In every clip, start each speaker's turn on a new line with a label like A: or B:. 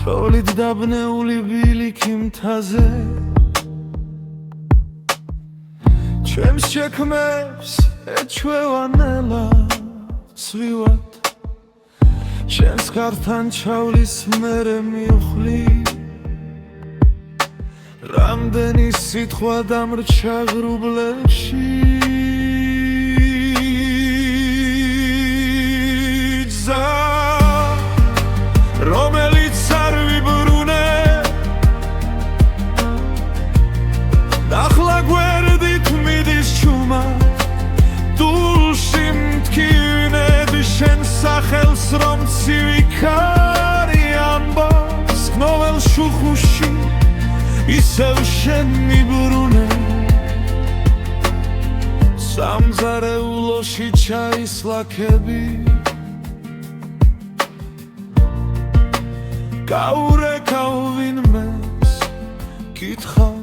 A: თოვლით დაბნეული ბილიქი მთაზე ჩემს შექმებს ეჩვევანელა ცვივად ჩემს ხართან ჩავლის მერე მივხლი რამდენი სიტყვა დამრჩა ღრუბლებში რომელიც არ ვიბრუნე ახლა გვერდით მიდის ჩუმა დულში მткиვნები შენ სახელს რომ ცივიქარი ამბობს ნოველ შუხუში ისევ შენ მიბრუნე სამზარეულოში ჩაის ლაქები გაურეკავ ვინმეს კითხავ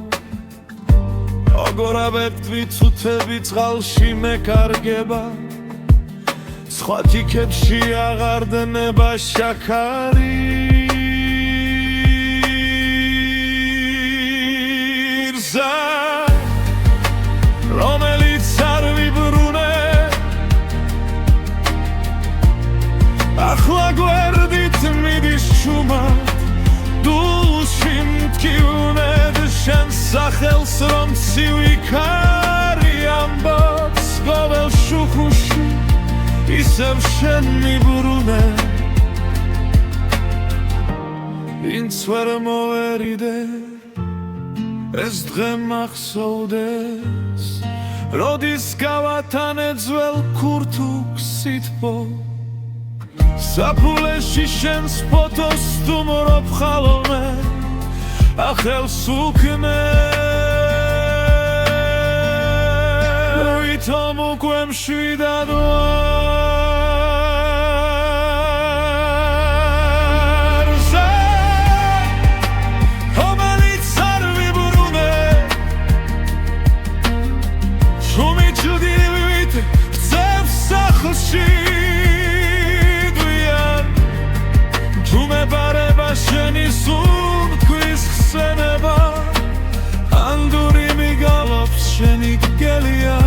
A: როგორ ავერტვი ცუთები წყალში მეკარგება სხვა თიქებში აღარ დნება შაქარი რომელიც არ ვიბრუნე ახლა გვერდით მიდის ჩუმა დულში მткиვნებ შენ სახელს რომ ცივიქარი ამბობს ყოველ შუხუში ისევ შენ მიბრუნე ვინც ვერ მოვერიდე ეს დღე მახსოვდეს როდის გავათანე ძველ ქურთუქს სითბო საფულეში შენს ფოტოს სტუმრობ ხალხმე ახელს უკნე ვითომ უკვე მშვიდად შენი სუნთქვის ხსენება ანდური მიგალობს შენი გელია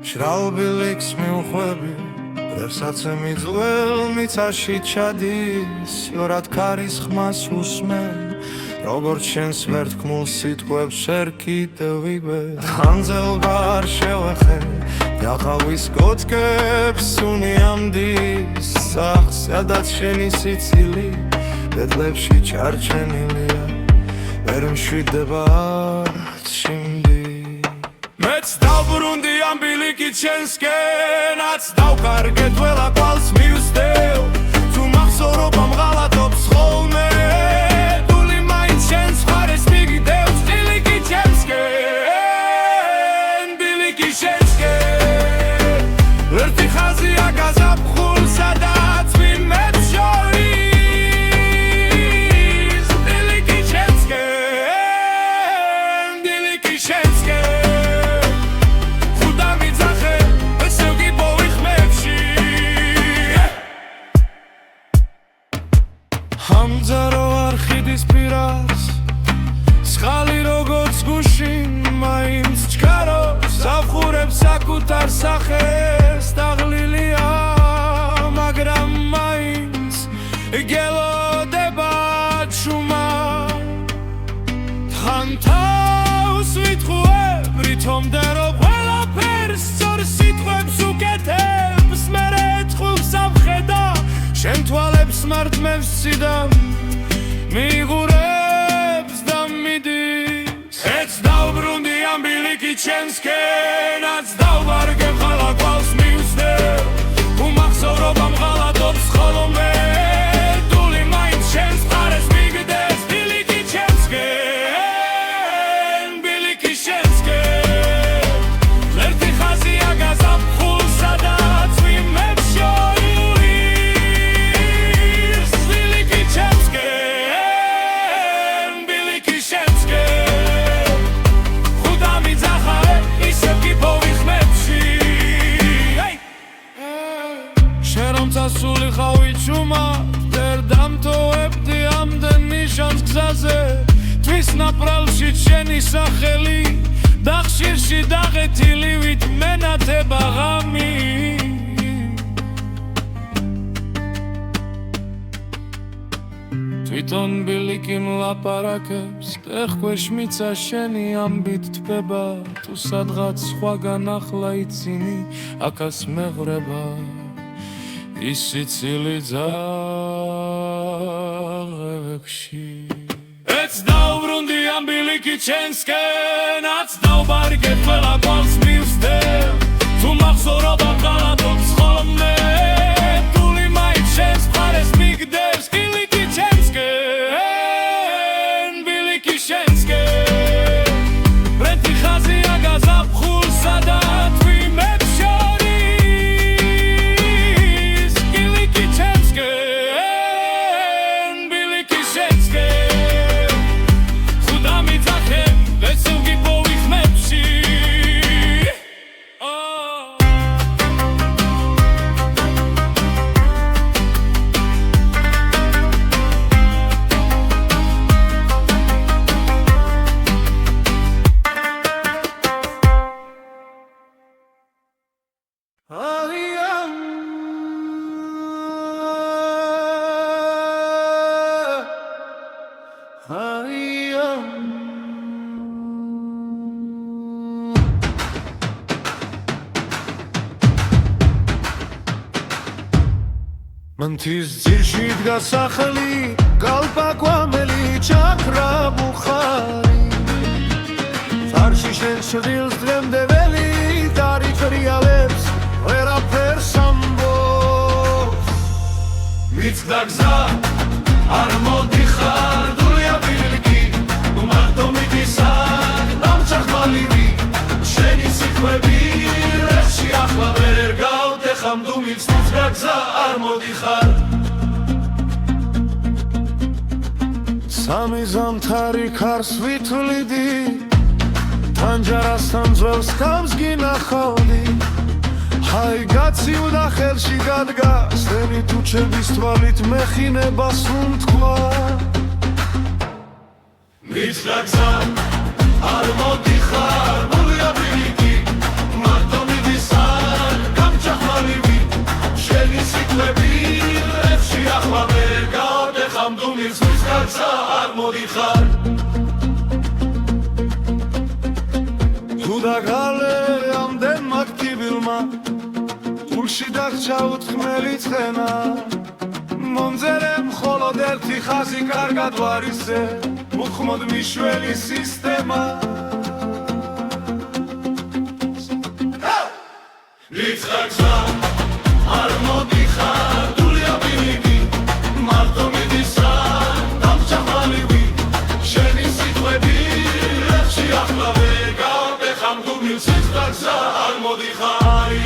A: შრალბილიქს მივხვები რევსაცე მიძღვრელ მიწაში ჩადის იორად ქარის ხმას უსმენ როგორც შენს ვერთქმულ სიტყვებს შენ კიდევ ვიბე ხანძელბა არ შევეხე დაღავის კოთკებს უნიამდის სახს სადაც შენი სიცილი ბედლებში ჩარჩენილია ვერ მშვიდება არჩიმდი მეც დავბრუნდი ამ ბილიკით შენსკენაც დავკარგე თველა კვალს მივსდევ თუ მახსოვრობ ამ ღალატობს ხოლმე დული მაინც შენს მხარეს მიგდევს ბილიკით შენსკენ ბილიკით შენსკენ ერთი ხაზია გაზაფხულ სადაც ვინმეც შორის ბილიკით შენსკენ ბილიკით შენსკენ ამძარო არხიდის პირას სხალი როგორც გუშინ მაინც ჩქარობს ავხურებს საკუთარ სახეს დაღლილია მაგრამ მაინც გელოდება ჩუმა თან თავს ვითხოვებ რითომდერო ყველაფერს სწორ სიტყვებს უკეთებს მერე ეთხოვს ამხედა შენ თვალებს მართმევს სიდამ მიღურებს და მიდის ეც დავბრუნდი ამ ბილიკით შენსკენაც დავვარგებ ხალა კვალს მივსდევ თუ მახსოვრობ ამ ღალატობს ხოლმე დული მაინც შენს მხარეს მიგდევს ბილიკით შენსკენ ბილიკით შენსკენ ერთი ხაზია გაზაფხულ სადაც რომცა სული ხავი ჩუმა ვერ დამტოვებდი ამდენ ნიშანს გზაზე თვის ნაპრალში შენი სახელი და ხშირში დაღეთილი ვით მენათება ღამი თვითონ ბილიკი მლაპარაკებს ტეხქვეშ მიცა შენი ამბით თბება თუ სადღაც სხვაგან ახლა იცინი აქას მეღრება ის სიცილი ძაღლებში ეც დაუბრუნდი ამ ბილიკი ჩემსკენაც დაუბარგე ყველა გვალს მივსდევ თუ მახსოვრობა მღალატობს ხოლმე თული მაინც შენს მხარეს მიგდევს ბილიკი ჩემსკენ ბილიკი შენსკენ ბრეთი ხაზია გაზაფხულსა და თვიმებს შორის ბილიკი ჩემსკენ ბილიკი შენსკენ ხუდა მიძახებ ვესევგი პოვიხმებში
B: მანთის ძირში დგას სახელი გალპაკვამელი ჩაქრა ბუხარი ფარში შენ შვილს დღემდე ველი დარიფრიალებს ვერაფერს ამბობს მიცდა გზა არ მოდიხარ დულია ბილიკი მარტო მიდისარ დამჭახმალივი შენი სიტყვები რეხში ახლა ვერ გავდეხამ თუ მიცდა გზა არ მოდიხარ სამი ზამთარი ქარს ვითვლიდი თანჯარასთან ძველს ხამს გინახავდი ჰაი გაციუდა ხელში დადგა სტენი თუჩების თვალით მეხინებას უთქვა მიცდა გზა არ მოდიხარ მულია ბილიკი მარტო მიდისარ გამჭახმალივი შენი სიტყვები რეხში ახლა ვერ გავდეხამ თუ მიცდა გზა არ მოდიხარ თუ დაგალე ამდენმა კიბილმა გულში დაგჭა უთქმელი ცხენა მომძერე მხოლოდ ერთი ხაზი კარგად ვარისე უხმოდ მიშველი სისტემა მიცდა გზა არ მოდიხარ დულია ბილიკი მარტო მიდისარ დამჭახმალივი შენი სიტყვები რეხში ახლა ვერ გავდეხამ თუ მიცდა გზა არ მოდიხარი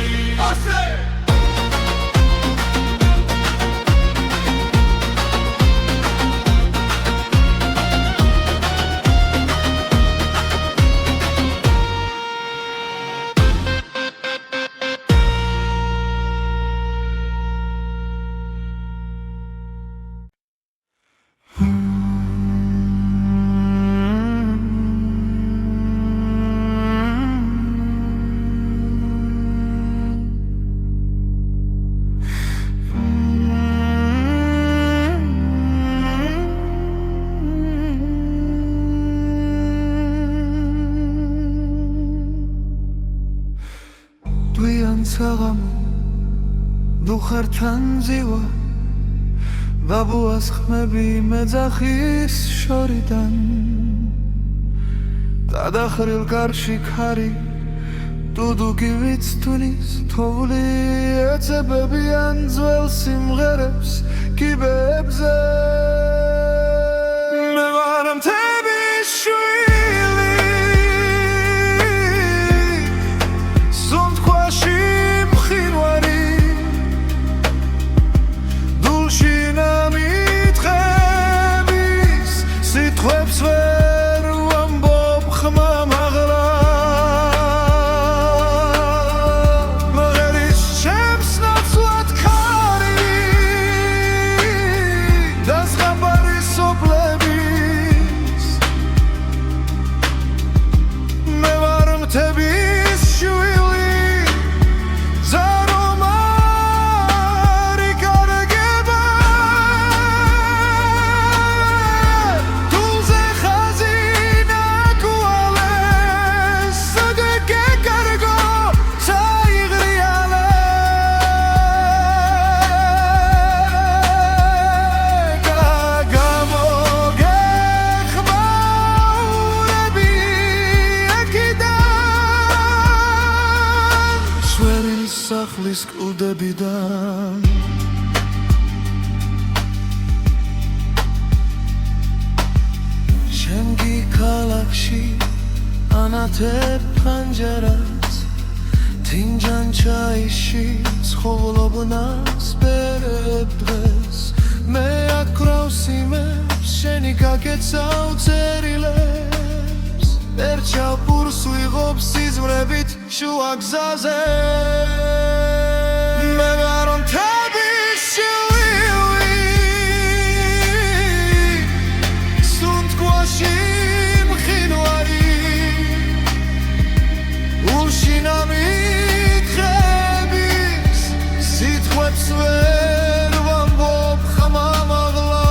B: დუხერთან ზივა ბაბუას ხმები მეძახის შორიდან დადახრილ კარში ქარი დუდუგი ვიცთulis თოვლი ეცებებიან ძველ სიმღერებს კიბებზე მე ვარ მთების შვილი სუნთქვაში მხინვარი სიტყვებს ვერ ვამბობ ხმამ აღრა მღერის ჩემს ნაცვლად ქარი კულდებიდან შემგი ქალაქში ანათებ ფანჯარას თინჯან ჩაიში ცხოვრობნას ბერებ დღეს მე აკრავს იმებს შენი გაკეცავ წერილებს ერჩავ პურს ვიღობ სიზმრებით შუა გზაზე მე ვარ მთები შევივი სუნთქვაში მყინვარი უშინა მითხრების სიტყვებს ვერ ვამბობ ხმამაღლა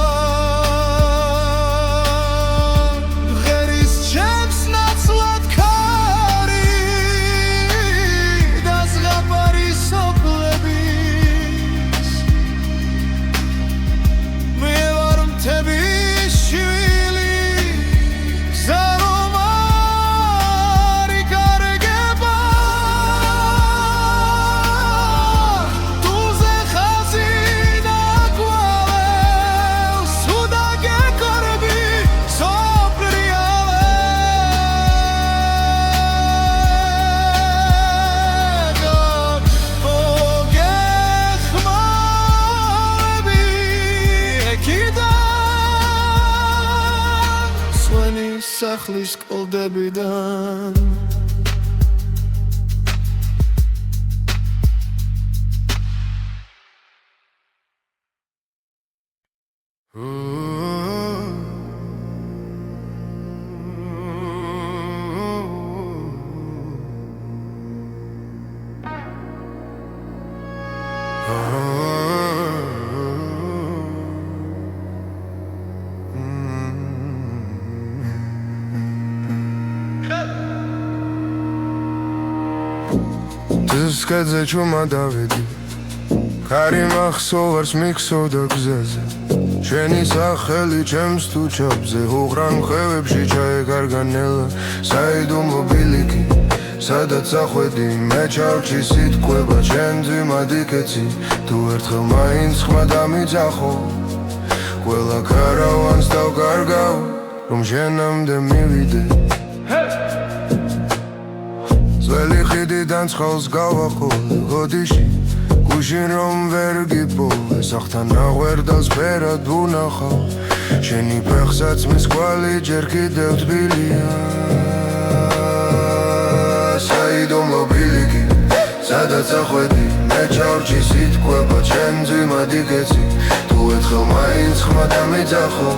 B: ღერის ჩემს ნაცვლად ქარი და ზღაპარი სოფლების მე ვარ მთები შვილი გზა რომ არ იკარგება თუზე ხაზი დაკვალევს уда გეკარები სოფლიალე მოგეხმარები ეკიდან სვენი სახლის კოლდებიდან
C: Discadze чума დავედი ხარი მახსოვარს მიქსოვდა გზაზე შენი სახელი ჩემს თუ ჩაბზე უღრან ხევებში ჩაეკარგანელა საიდუმლო ბილიკი სადაც ახვედი მე ჩავჭი სიტყვება ჩემ ძიმად იქეცი თუ ერთხელ მაინც ხმა დამიძახო ყველა ქარავანს დავკარგავ რომ შენამდე მივიდე ძველი ხიდიდან ცხელს გავაყოლე გოდიში გუშინ რომ ვერ გიპოვე სახთან აღვერდავს ფერად ვუნახავ შენი ფეხსაც მის კვალი ჯერ კიდევ თბილია საიდუმლო ბილიკი სადაც ახვედი მე ჩავჭი სიტყვება ჩემ ძიმად იქეცი თუ ერთხელ მაინც ხმა დამიძახო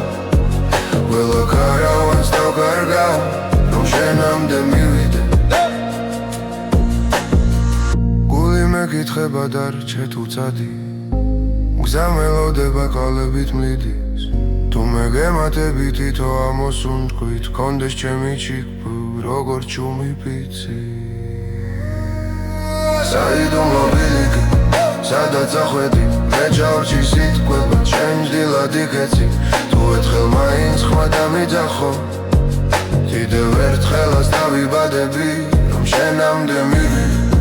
C: ყველა ქარავანს დავკარგავ რომ შენამდე მივიდე მეკითხება დარჩე თუ წადი გზა მელოდება ყალებით მლიდის თუ მე გემატები თითო ამოსუნთქვით კონდეს ჩემი ჩიქბო როგორც ჩუმი პიცი საიდუმლო ბილიკი სადაც ახვედი მე ჩავჭი სიტყვება ჩემ დილად იქეცი თუ ერთხელ მაინც ხმა დამიძახო კიდევ ერთხელაც დავიბადები რომ შენამდე მივიდე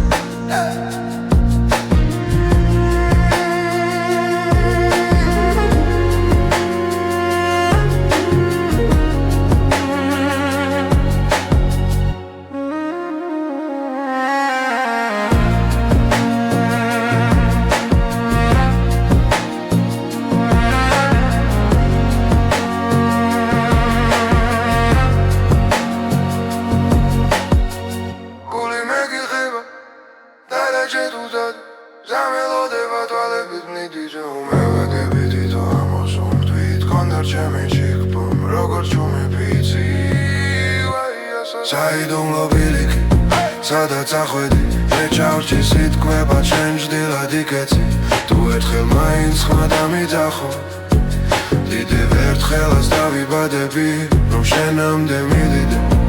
C: საიდუმლო ბილიკი სადაც ახვედი მე ჩავჭი სიტყვება ჩემ დილად იქეცი თუ ერთხელ მაინც ხმა დამიძახო კიდევ ერთხელაც დავიბადები რომ შენამდე მივიდე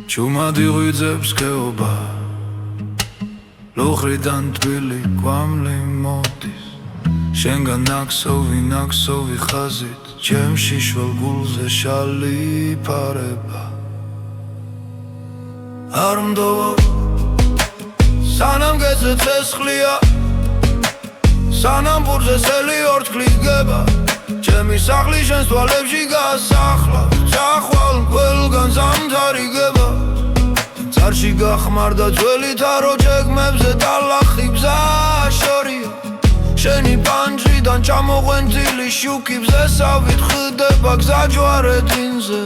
B: ჩუმად იღვიძებს ქეობა ლოხრიდან თბილი კვამლი მოდის შენგან ნაქსოვი ხაზით ჩემში შვალ გულზე შალი ფარება არ მდოვო სანამ გეძე ცეცხლია სანამ ბურზე სელი ორთქლით გება ჩემი სახლი შენს თვალებში გასახლა წახვალ ყველგან ზამთარი გება წარში გახმარდა ძველი თარო ჯეგმებზე ტალახი ბზა შორია შენი პანჯრიდან ჩამოღვენთილი შუქი ბზესავით ხდება გზა ჯვარედინზე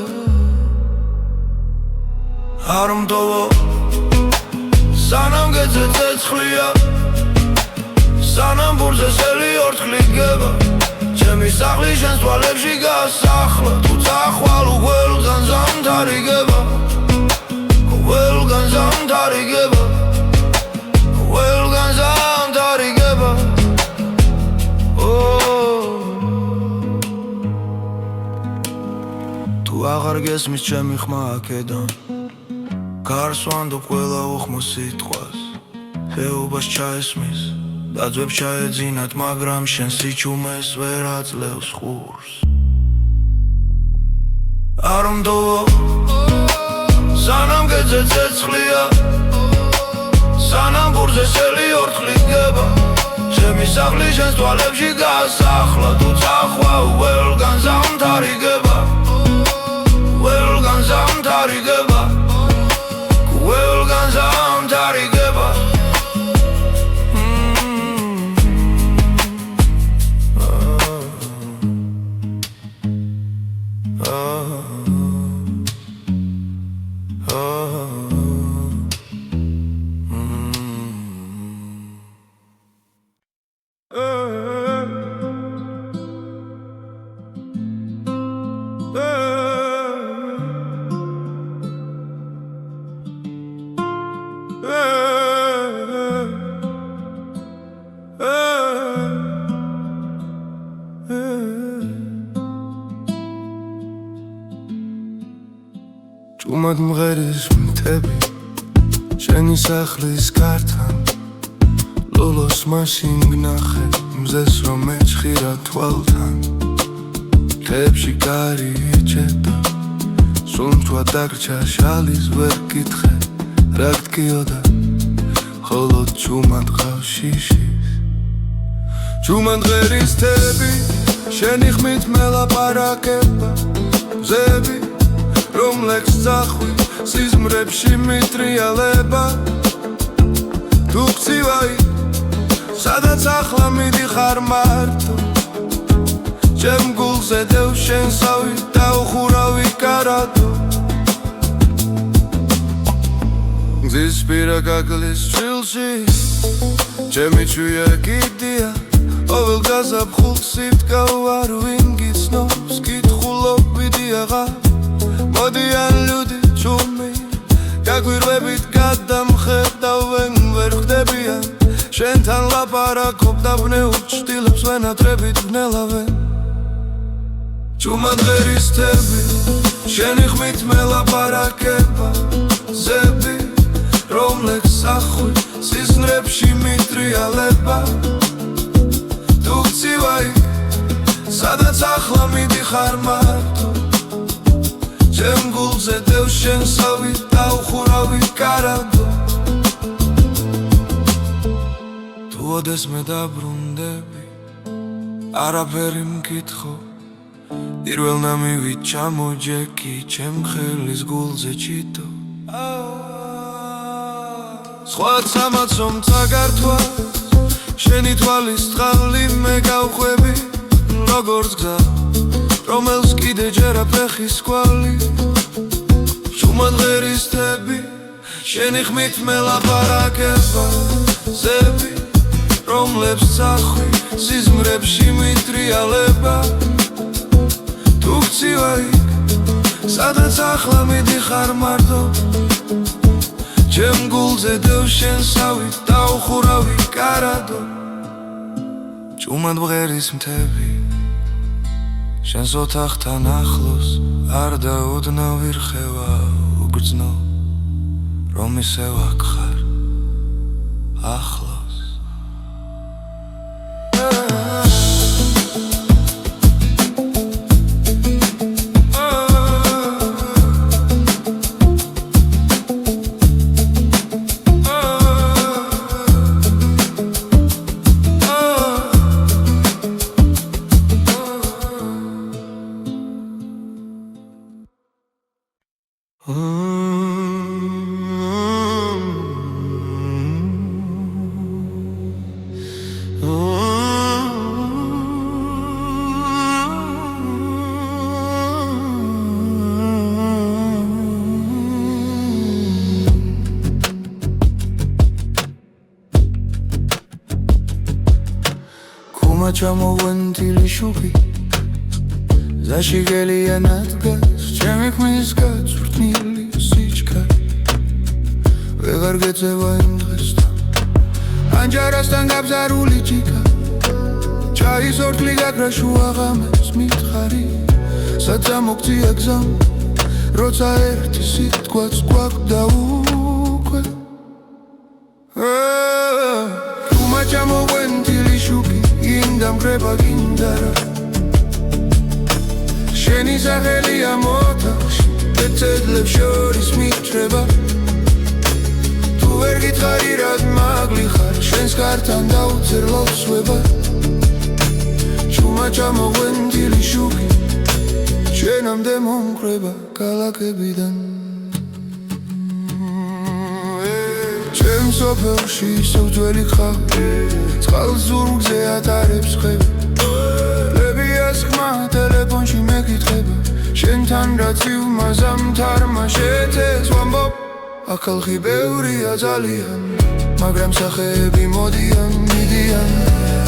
B: არ მდოვო სანამ გეძე ცეცხლია სანამ ბურზე სელი ორთქლით გება ჩემი სახლი შენს თვალებში გასახლა თუ წახვალ ყველგან ზამთარი გება ყველგან ზამთარი გება ყველგან ზამთარი გება თუ აღარ გესმის ჩემი ხმა აქედან გარს ვანდობ ყველა უხმო სიტყვას ხეობას ჩაესმის დაძვებს ჩაეძინათ მაგრამ შენ სიჩუმეს ვერ აძლევს ხურს არ მდოვო სანამ გეძე ცეცხლია სანამ ბურზე სელი ორთქლით გება ჩემი სახლი შენს თვალებში გასახლა თუ წახვალ ყველგან ზამთარი გება ყველგან ზამთარი გება ყველგან ზამთარი გება
C: ჭუმად მღერის მთები შენი სახლის გართან ლოლოს მაშინ გნახე მზეს რომ ეჭხირა თვალთან ხეებში კარი იჭედა სუნთქვა დაგრჩა შალის ვერ გითხე რა გტკიოდა ხოლო ჭუმად ყავს შიშის ჭუმად მღერის მთები შენი ხმით მელაპარაკება მზები რომლექს წახვი სიზმრებში მიტრიალება თუ გწივაი სადაც ახლა მიდიხარ მარტო ჩემ გულზე დევ შენსავი დაუხურავი კარადო გზის პირა გაგლის ჩილში ჩემი ჩუია კიდია ოվել გაზაფხულს სიტკავ არ ვინ გიცნობს კითხულობიდი აღარ მოდიან ლუდი ჭუმი გაგვირვებით გადამხედავენ ვერ ხდებიან შენთან ლაპარაკობ და ბნეულ ჭtilებს ვენატრებით ვნელავენ ჭუმად ღერის თები შენი ხმით მელაპარაკება ზები რომლექს ახვი სიზმრებში მიტრიალება თუ გწივაი სადაც ახლა მიდიხარ მარტო ჩემ გულზე დევ შენსავი დაუხურავი კარადო თუ ოდეს მე დაბრუნდები არაფერი მკითხო პირველ მივით ჩამოჯექი ჩემ ხელის გულზე ჩიტო სხვაც ამაცომ წაგართვას შენი თვალის წყალი მე გავხვევი როგორც გზა რომელს კიდე ჯერა ფეხის კვალი ჭუმად ღერის თები შენი ხმით მელაპარაკება ზები რომლებს წახვი სიზმრებში მიტრიალება თუ გწივაი სადაც ახლა მიდიხარ მარტო ჩემ გულზე დევ შენსავი დაუხურავი კარადო ჭუმად მღერის მთები შენს ოთახთან ახლოს არ დაუდნავ ვირხევა უგრძნო
B: რომ ისე ვაკხარ ახლოს ჩამოვენთილი შუქი ზაში გელიანად გას ჩემი ქმის გაწვრთნილი სიჩქარე ვეღარ გეწევა იმ დღესთან ანჯარასთან გაბზარული ჭიქა ჩაის ორთლი გაქრა შუა ღამეს მითხარი საცა მოგწია გზამ როცა ერთი სიტყვაც გვაქვს უკვე ჩამოვენთილი შუქი ინდამგრება გინდარა შენი სახელია მოთახში ბეწედლებს შორის მიჭრება თუ ვერ გითხარი რად მაგლი ხარ შენს კართან დავწერ ლოცვება ჩუმა ჩამოვენთილი შუქი შენამდე მომკრება ქალაქებიდან ჩემ სოფელში ისევ ძველი ხავი წყალს ზურგზე ატარებს ხევი ლებიას ხმა ტელეფონში მეკითხება შენთან რაც იუმაზამთ არ მაშეთეს ვამბობ ახალხი ბევრია ძალიან მაგრამ სახეები მოდიან მიდიან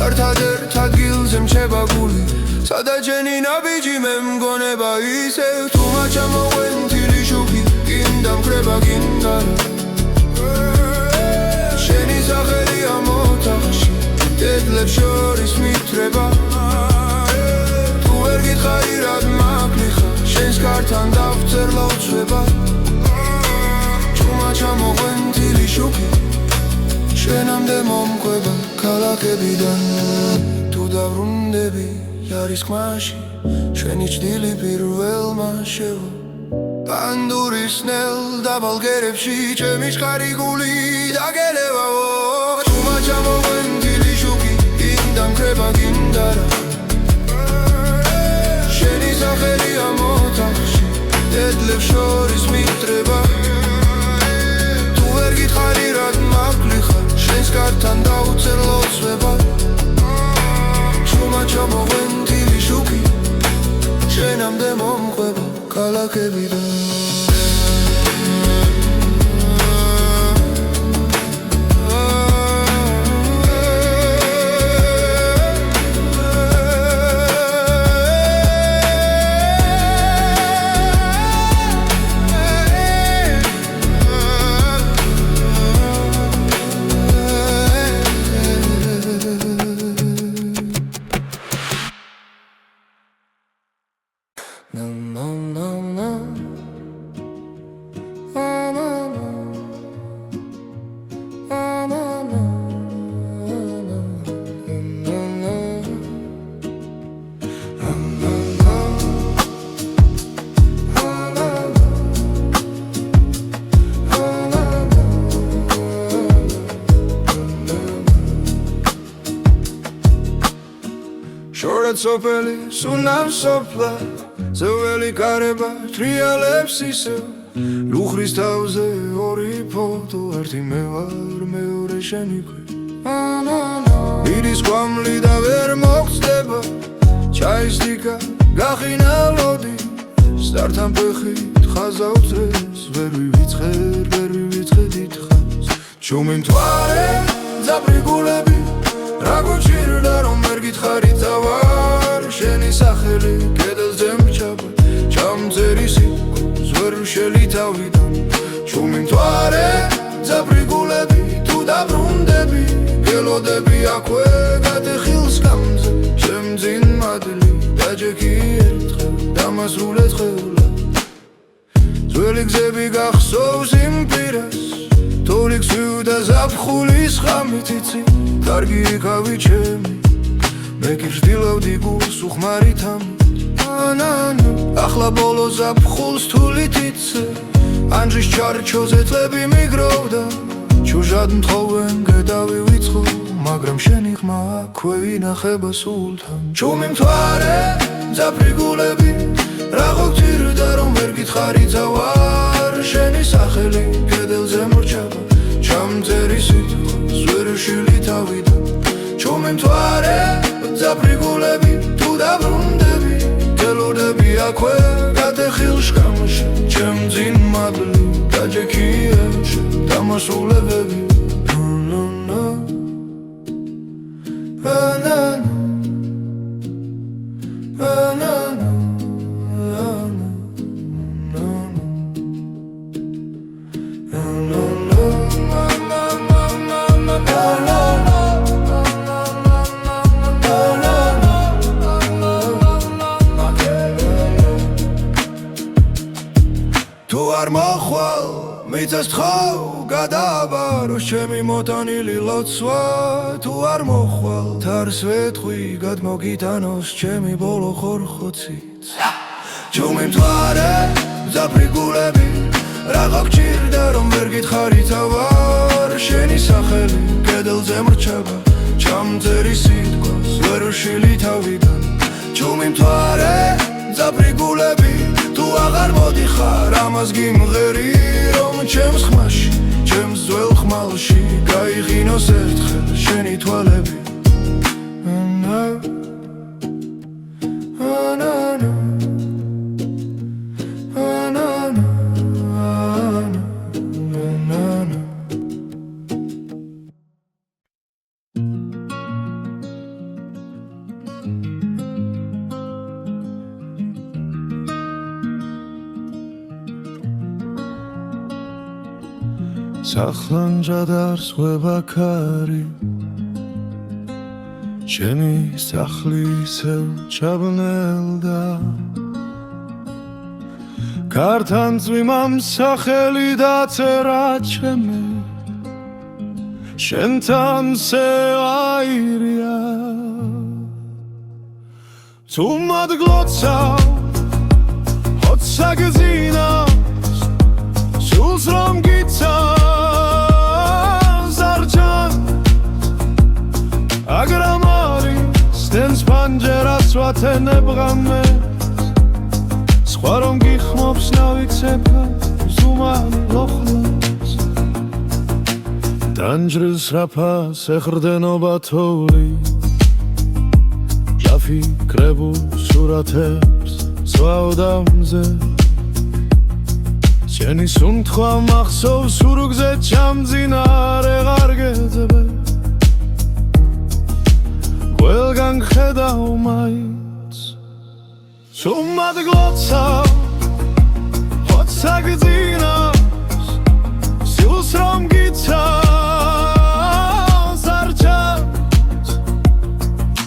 B: ერთადერთ ადგილზე მჩება გული სადა ჯენი ნაბიჯი მე მგონება ისევ თუმა ჩამოვენთილი შუქი გინდამკრება გინდარა შენი სახელია მოთახში დედლებს შორის მიტრება თუ ვერ გითხარი რად მაგლი ხარ შენს კართან დავწერ ლოცვება ჩუმა ჩამოვენთილი შუქი შენამდე მომკვება ქალაქებიდან თუ დავრუნდები არის ხმაში შენი ჭდილი პირველმა შევა პანდურის ნელ დაბალგერებში ჩემი შხარი გული დაგელევაო ჩუმა ჩამოვენთილი შუქი ინდამკრება გინდარა შენი სახელია მოთახში დედლებს შორის მიტრება თუ ვერ გითხარი რად მაგლი ხარ შენს კართან დავწერ ლოცვება ჩუმა ჩამოვენთილი შუქი შენამდე მომყვება ქალაქებიდან შორად სოფელი სუნავ სოფლა ზეველი კარება ტრიალებს ისევ ლუხრის თავზე ორი ფოტო ერთი მე ვარ მეორე შენი ქვი ირის კვამლი და ვერ მოგწდება ჩაის თიკა გახინა ლოდი სტართან ფეხით ხაზა უწრეს ვერ ვივიწყე დიდხანს ჩუმი მთვარე ძაბრი გულები რა გვჭირდა რომ ვერ გითხარი წავარ შენი სახელი კედელზე მჩაბა ჩამწერი სიტყვას ვერ ვშელი თავიდან ჩუმი მთვარე ძაბრი გულები თუ დაბრუნდები გელოდები აქვე გადეხილს გამზე შემძინ მადლი დაჯექი ერთხელ დამასრულეთ ხელა ძველი გზები გახსოვს იმ პირას და ზაფხულის ხამით იცი კარგი იკავი ჩემი მე კი ვждილავდი გულს უხმარით ახლა ბოლო ზაფხულს თულით იცე ანჯის ჩარჩოზე წლები მიგროვდა ჩუჟად მთხოვენ გედავი ვიწყო მაგრამ შენი ხმა აქვე ვინახება სულთან ჩუმი მთვარე მძაფრი გულები რა გოგცირდა რომ ვერ გითხარი ძავარ შენი სახელი კედელზე მორჩება ჩამწერი სიტყვას ვერ შილი თავიდან ჩუმი მთვარე მძაფრი გულები თუ დაბრუნდები თელოდები აქვე გადახილ შკამში ჩემ ძინ მადლი დაჯექიებში დამასულებები თუ არ მოხვალ მიწას თხავ გადააბარო ჩემი მოტანილი ლოცვა თუ არ მოხვალ თარს ვეთხვი გადმოგიტანოს ჩემი ბოლო ხორხოციც ჩუმი მთვარე მძაფრი გულები რა გოგჭირდა რომ ვერ გითხარი თავარ შენი სახელი კედელზე მრჩება ჩამწერი სიტყვას ვერ შილი თავიდან ჩუმი მთვარე მძაფრი გულები თუ აღარ მოდიხარ ამას გიმღერი რომ ჩემს ხმაში ჩემს ძველ ხმალში გაიღინოს ერთხელ შენი თვალები სახლანჯად არსვება ქარი ჩემი სახლი ისევ ჩაბნელდა ქართან წვიმამ სახელი დაწერა ჩემი შენთან სეაირია თუ მადგლოცავ ხოცა გზინავს სულს რომ გიცავ აგრამარი სტენს პანჯერას ვათენებ ღამეს სხვა რომ გიხმობს ნავიცებ ზუმან ლოხლებს დანჯრის რაფას ეხრდენობა თოვლი ჯაფიქრებულ სურათებს სვავდამზე შენი სუნთქვა მახსოვს სურგზე ჩამძინარე ღარგეძებე ყველგან ხედავ მაინც სუმად გლოცავ ხოცა გძინავს სულს რომ გიცავს არ ჩანს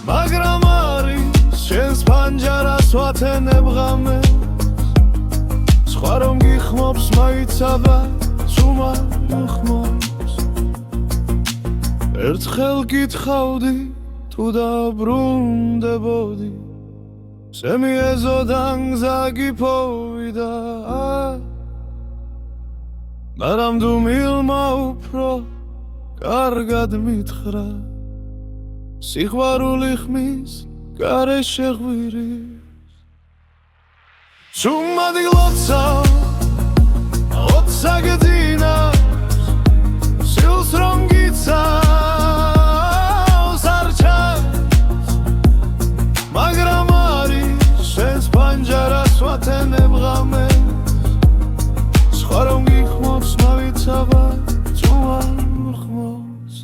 B: მაგრამ არის შენს პანჯარას ვათენებ ღამეს სხვა რომ გიხმობს მაიცაბა სუმად უხმობს ერთხელ გითხავდი თუ დაბრუნდებოდი სემიეზოდან გზა გიფოვიდა მაგრამ დუმილმა უფრო კარგად მითხრა სიყვარული ხმის გარეშე ღვირის სუმად გლოცავ ხოცა გძინავს სულს რომ გიცავს მაგრამ არის შენს პანჯარას ვათენებ ღამეს სხვა რომ გიხმობს მავიცაბა წუან ხმობს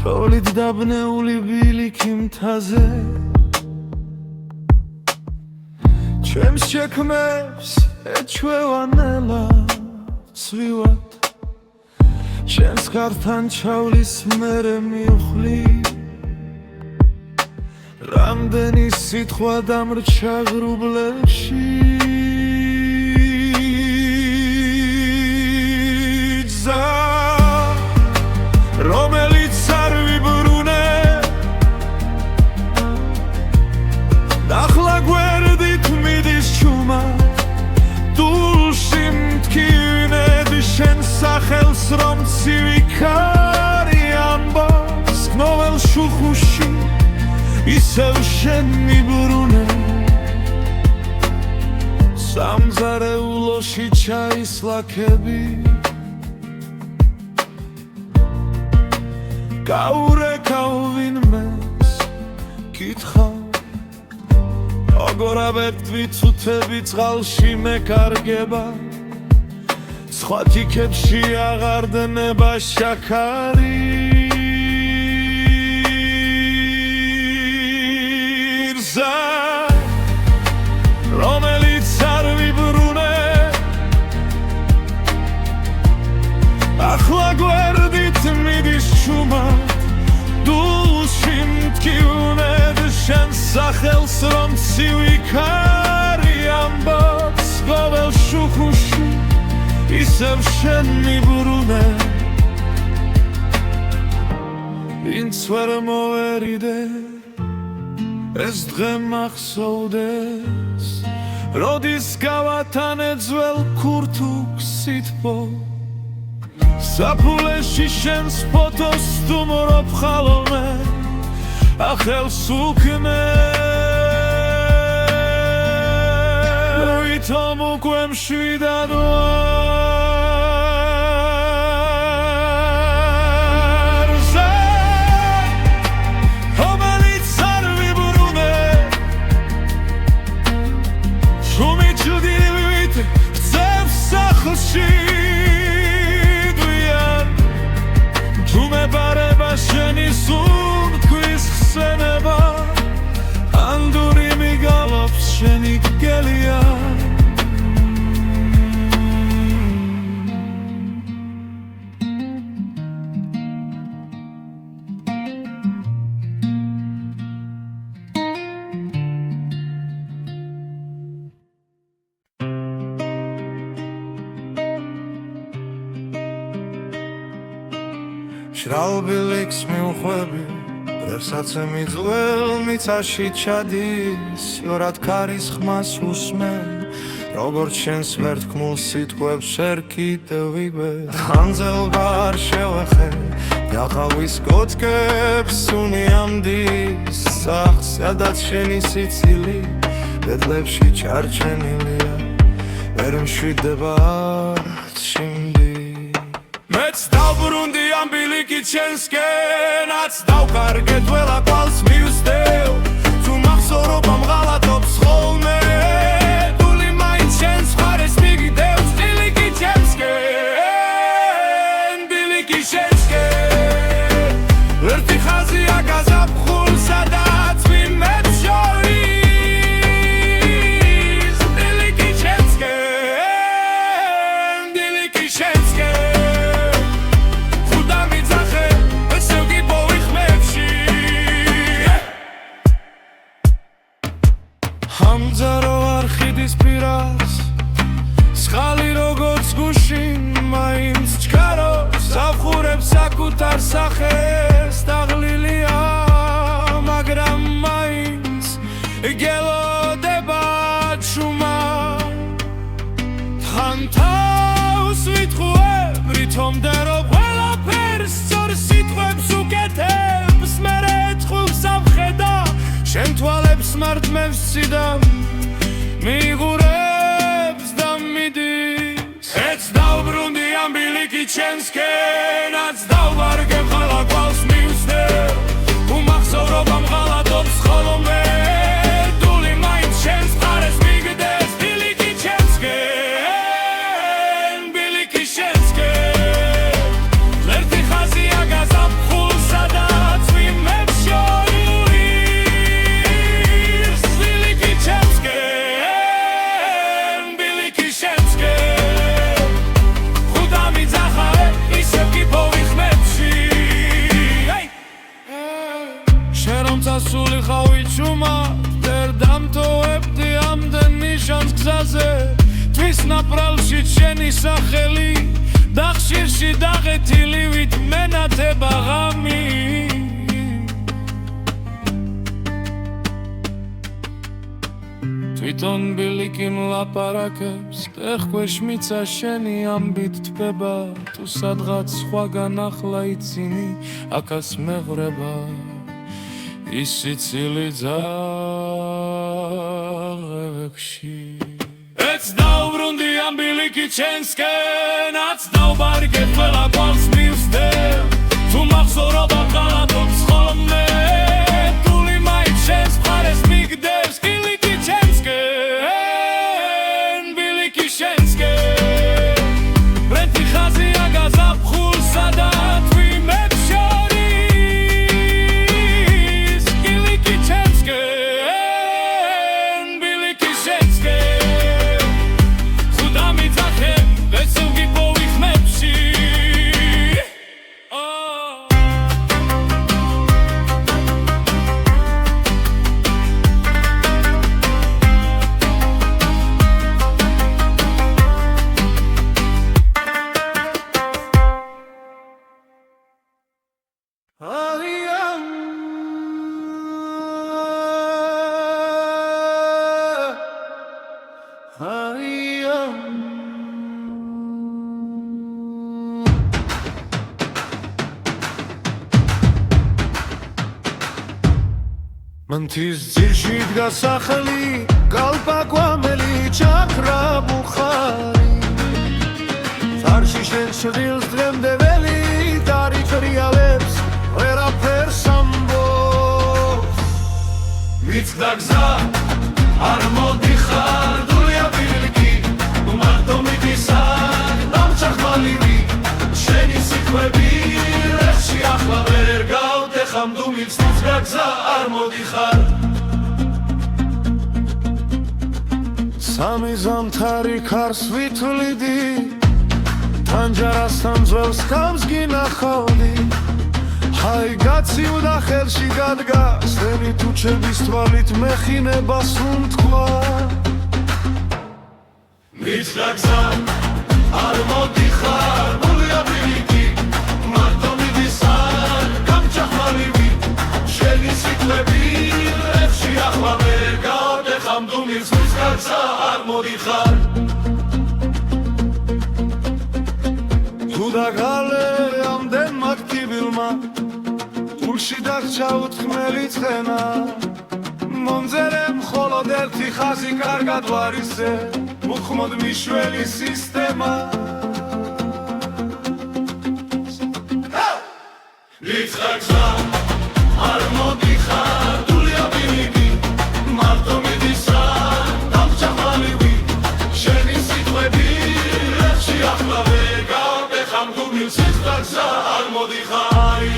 B: თოვლით დაბნეული ბილიქი მთაზე ჩემს შექმებს ეჩვევა ნელა ცვივად შენს ხართან ჩავლის მერე მივხლი რამდენი სიტყვა დამრჩა ღრუბლებში გზა რომელიც არ ვიბრუნე ახლა გვერდით მიდის ჩუმა დულში მткиვნედი შენ სახელს რომ ცივი ამბობს გნოველ შუხუში ისევ შენ მიბრუნე სამზარეულოში ჩაისლაქები გაურეკავ ვინმეს კითხავ როგორ ავერტვი ცუთები წყალში მეკარგება სხვა თიქებში აღარ დნება შაქარი გზა რომელიც არ ვიბრუნე ახლა გვერდით მიდის ჩუმა დულში მткиვნედ შენ სახელს რომ ცივი ამბობს გოველ შუხუში ისევ შენ მიბრუნე ვინც ვერ მოვერიდე ეს დღე მახსოვდეს როდის გავათანე ძველ ქურთუქს სითბო საფულეში შენს ფოტოს სტუმრობ ხალხმე ახელს უკნე ვითომ უკვე მშვიდად ვარ გზა რომელიც არ ვიბრუნე შუმი ჭდილივით გწევს სახლში ბარება შენი სუნთქვის ხსენება ანდური მიგალობს შენი გელია შრალბილიქს მივხვები რევსაცე მიძველ მიწაში ჩადის იორად ქარის ხმას უსმენ როგორც შენს ვერთქმულ სიტყვებს შენ კიდევ ვიგებ ხანძელბა არ შევეხე გაყავის კოწკებს უნიამდის სახს სადაც შენი სიცილი ბედლებში ჩარჩენილია ვერ მშვიდება არც შიმდი მეც დავბრუნდი ამ ბილიკით შენსკენაც დავკარგე თველა კვალს მივსდევ თუ მახსოვრობა მღალატობს ხოლმე დული მაინც შენს მხარეს მიგდევს ბილიკით შენსკენ ბილიკით შენსკენ ერთი ხაზია გაზაფხულ სადაც ვინმეც შორის ბილიკით შენსკენ ბილიკით შენსკენ ამძარო არხიდის პირას სხალი როგორც გუშინ მაინც ჩქარობს ავხურებს საკუთარ სახეს დაღლილია მაგრამ მაინც გელოდება ჩუმა თან თავს ვითხოვებ რითომდა რომ ყველაფერს სწორ სიტყვებს უკეთებს მერე ეთხოვს ამხედა შენ თვალებს მარტმევს სიდამ მიღურებს და მიდის ეც დავბრუნდი ამ ბილიკით შენსკენაც დავვარგებ ხალა კვალს მივსდევ თუ მახსოვრობა მღალატობს ხოლმე დული მაინც შენს მხარეს მიგდევს ბილიკით შენსკენ ბილიკით შენსკენ ერთი ხაზია გაზაფხულ სადაც ვინმეც შორის ბილიკით შენსკენ ბილიკით შენსკენ ხუდა მიძახა ისევ კი
A: შენი სახელი და ხშირში დაღეთილივით მენათება ღამი თვითონ ბილიკი მლაპარაკებს ტეხქვეშ მიცა შენი ამბით თბება თუ სადღაც სხვაგან ახლა იცინი აქაც მეღვრება ის სიცილი ძაღლებში ეც დაუბრუნდი ამ ბილიკი ჩემსკენაც დაუბარგე ყველა გვალს მივსდე თუ მახსოვრობა ყალატობს ხოლმე თული მაინც შენს მხარეს მიგდებს ბილიკი ჩემსკენ ბილიკი შენსკენ ბრენთი ხაზია გაზაფხულსა და თვიმებს შორის ბილიკი ჩემსკენ ბილიკი შენსკენ ხუდა მიძახე ვესევგი პოვიხმებში
C: მანთის ძირში დგა სახელი გალპაკვამელი ჩაქრა ბუხარი წარში შენ შვილს დღემდე ველი დარიფრიალებს ვერაფერს ამბობს მიცდა გზა არ მოდიხარ დულია ბილიკი მარტო მიდისარ დამჭახმალივი შენი სიტყვები რეხში ახლა ვერ გავდეხამ თუ მიცდა გზა არ მოდიხარ სამი ზამთარი ქარს ვითვლიდი თანჯარასთან ძველს ხამს გინახავდი ჰაი გაციუდა ხელში გადგა სენი თუჩების თვალით მეხინებას უთქვა მიცდა გზა არ მოდიხარ დულია ბილიკი მარტო მიდისარ გამჭახმალივი შენი სიტყვები რეხში ახლა ვერ გავდეხამ თუ მიცდა გზა არ მოდიხარ თუ დაგალე ამდენმა ქთიბილმა გულში დაგჭა უთქმელი ცხენა მომძერე მხოლოდ ერთი ხაზი კარგად ვარისე უხმოდ მიშველი სისტემა მიცდა გზა არ მოდიხარ დულია ბილიკი მარტო მიდისარ დამჭახმალივი შენი სიტყვები რეხში ახლა ვერ გავდეხამ თუ მიცდა გზა არ მოდიხარი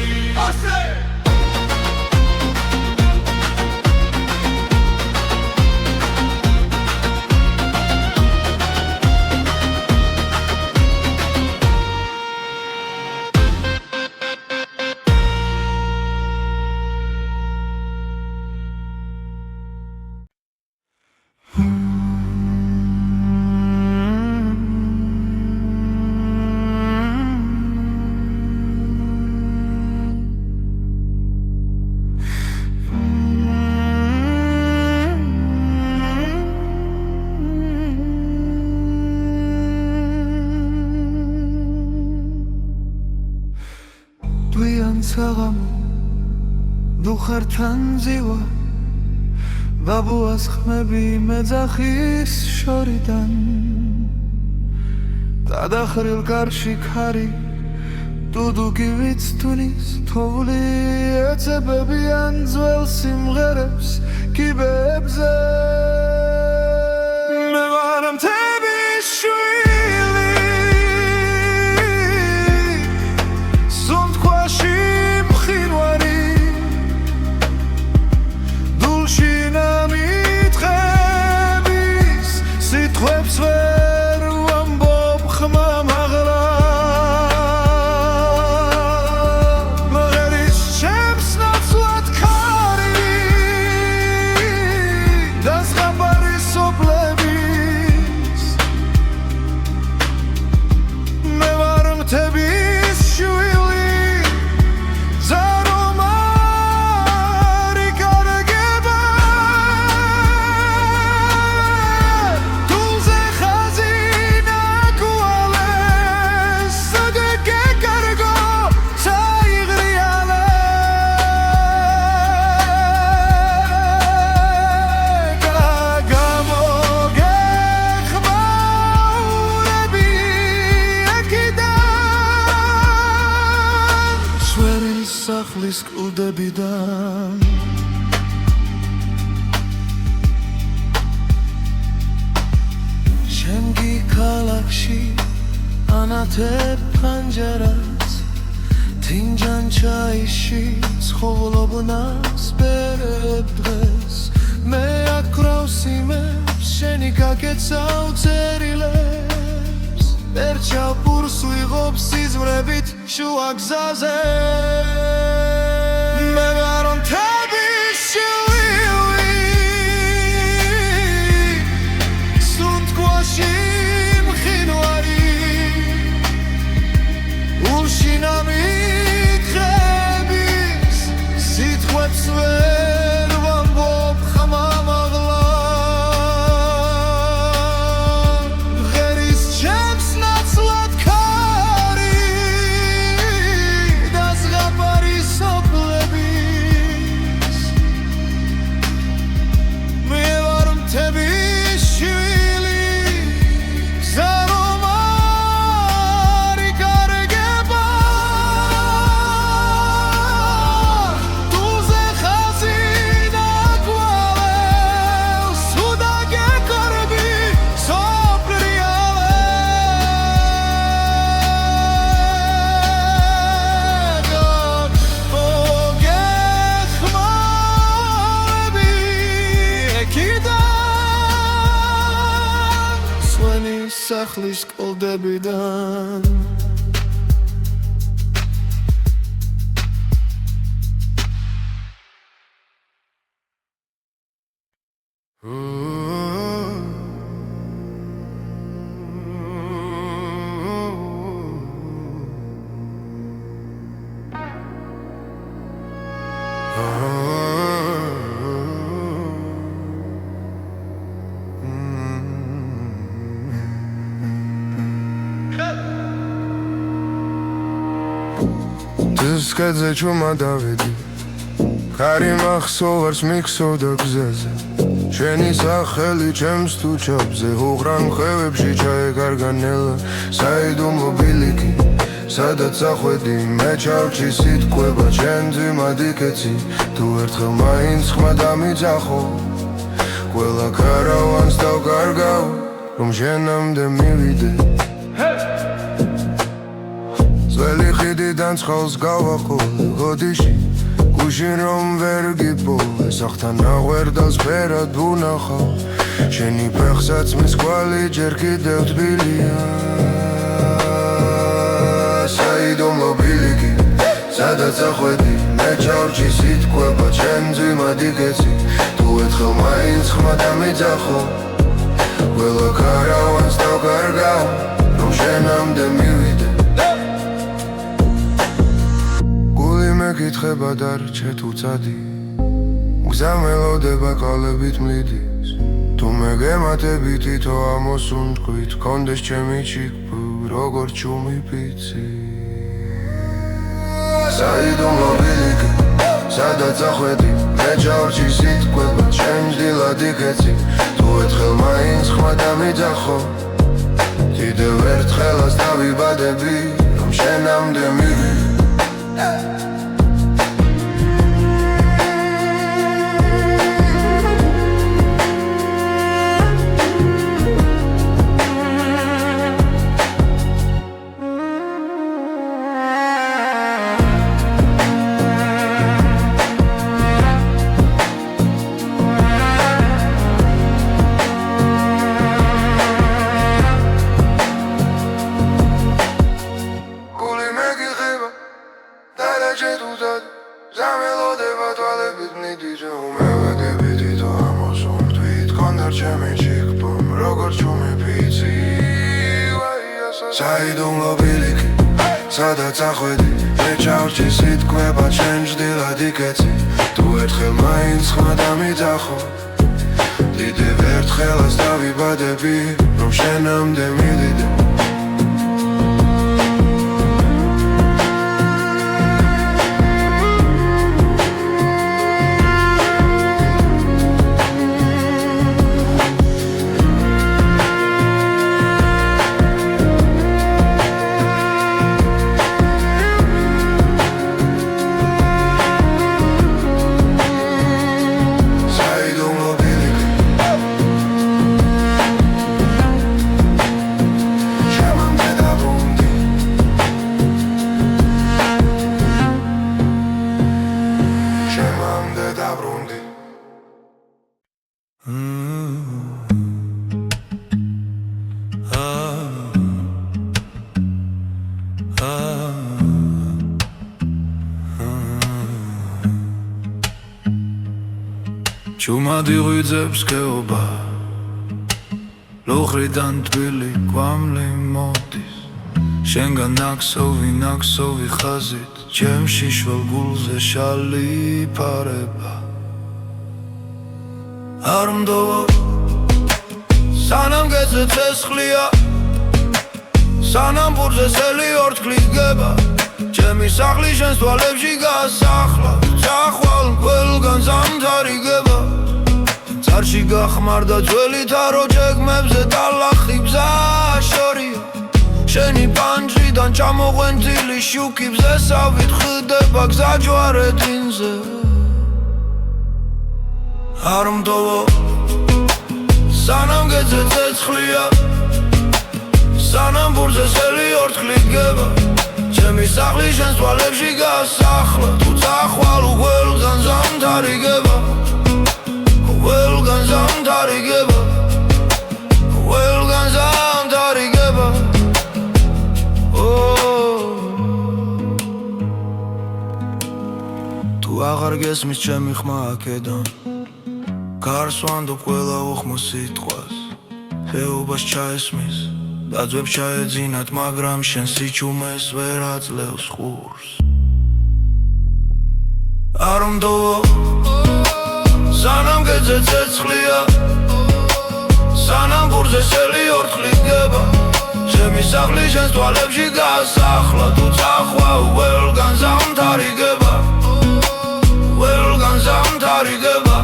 C: დუხართან ზივა ბაბუას ხმები მეძახის შორიდან დადახრილ კარში ქარი დუდუგი ვიცთulis თოვლი ეცებებიან ძველ სიმღერებს კიბებზე მე ვარ მთების შვილი სუნთქვაში მყინვარი სიტყვებს ვერ ვამბობ ხმამ აღლა მღერის ჩემს ნაცვლად ქარი და ზღაპ
B: სახლის კლდებიდან შემგი ქალაქში ანათებ ფანჯარას თინჯან ჩაიში ცხოვრობნას ბერებ დღეს მე აკრავ სიმებს შენი გაკეცავ წერილებს ვერ ჩავპურს ვიღობ სიზმრებით შუა გზაზე მე ვარ მთები შილივი სუნთქვაში მყინვარი ულშინა მითხრების სიტყვებს ვერ ვამბობ ხმამაღლა ღერის ჩემს ნაცვლად ქარი და ზღაპარი სოფლების მე ვარ მთების შვილი გზა რომ არ იკარგება თუზე ხაზი დაკვალევს თუ დაგეკარები სახლის კლდებიდან
C: Diskedze čuma davidi Kari mახსოვარს მიქსოვდა გზაზე შენი სახელი ჩემს თუ ჩაბზე უღრან ხევებში ჩაეკარგა ნელა საიდუმლო ბილიკი სადაც ახვედი მე ჩავჭი სიტყვება ჩემ ძიმად იქეცი თუ ერთხელ მაინც ხმა დამიძახო ყველა ქარავანს დავკარგავ რომ შენამდე მივიდე ძველი ხიდიდან ცხელს გავაყოლე გოდიში გუშინ რომ ვერ გიპოვე სახთან აღვერდალს ფერად ვუნახავ შენი ფეხსაც მის კვალი ჯერ კიდევ თბილია საიდუმლო ბილიკი სადაც ახვედი მე ჩავჭი სიტყვება ჩემ ძიმად იქეცი თუ ერთხელ მაინც ხმა დამიძახო ყველა ქარავანს დავკარგავ რომ შენამდე მივიდე მეკითხება დარჩე თუ წადი გზა მელოდება ყალებით მლიდის თუ მე გემატები თითო ამოსუნთქვით კონდეს ჩემი ჩიქბო როგორც ჩუმი პიცი საიდუმლო ბილიკი სადაც ახვედი მე ჩავჭი სიტყვება ჩემ დილად იქეცი თუ ერთხელ მაინც ხმა დამიძახო კიდევ ერთხელაც დავიბადები რომ შენამდე მივიდე საიდუმლო ბილიკი სადაც ახვედი მე ჩავჭი სიტყვება ჩემ ჭდილად იქეცი თუ ერთხელ მაინც ხმა დამიძახო დიდევ ერთხელაც დავიბადები რომ შენამდე მივიდე
B: ჭუმად იღვიძებს ქეობა ლოხრიდან თბილი კვამლი მოდის შენგან ნაქსოვი ხაზით ჩემში შვალ გულზე შალი ფარება არ მდოვო სანამ გეძე ცეცხლია სანამ ბურზე სელი ორთქლით გება ჩემი სახლი შენს თვალებში გასახლა წახვალ ყველგან ზამთარიგება წარში გახმარდა ძველი თარო ჯეგმებზე ტალახი ბზაშორია შენი პანჯრიდან ჩამოღვენთილი შუქი ბზესავით ხდება გზა ჯვარედინზე არ მდოვო სანამ გეძე ცეცხლია სანამ ბურზე სელი ორთქლით გება ჩემი სახლი შენს თვალებში გასახლა თუ წახვალ ყველგან ზამთარიგება ყველგან ზამთარიგება ყველგან ზამთარიგება თუ აღარ გესმის ჩემი ხმა აქედან გარს ვანდობ ყველა უხმო სიტყვას ხეობას ჩაესმის დაძვებს ჩაეძინათ მაგრამ შენ სიჩუმეს ვერ აძლევს ხურს არ მდოვო სანამ გეძე ცეცხლია სანამ ბურზე სელი ორთქლით გება ჩემი სახლი შენს თვალებში გასახლა თუ წახვალ ყველგან ზამთარიგება ყველგან ზამთარიგება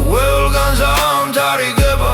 B: ყველგან ზამთარიგება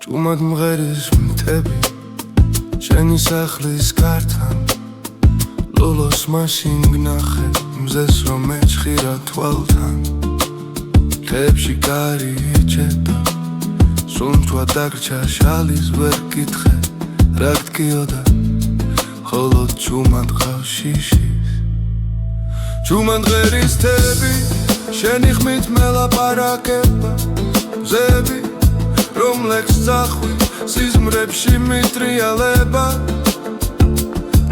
C: ჭუმად მღერის მთები შენი სახლის გართან ლოლოს მაშინ გნახე მზეს რომ მეჩხირა თვალთან მთებში კარი იჭება სუნთვა დაგრჩა შალის ვერ გითხე რა გტკიოდა ხოლო ჭუმად ყავს შიშის ჭუმად მღერის მთები შენი ხმით მელაპარაკება მზები რომლექს წახვი სიზმრებში მიტრიალება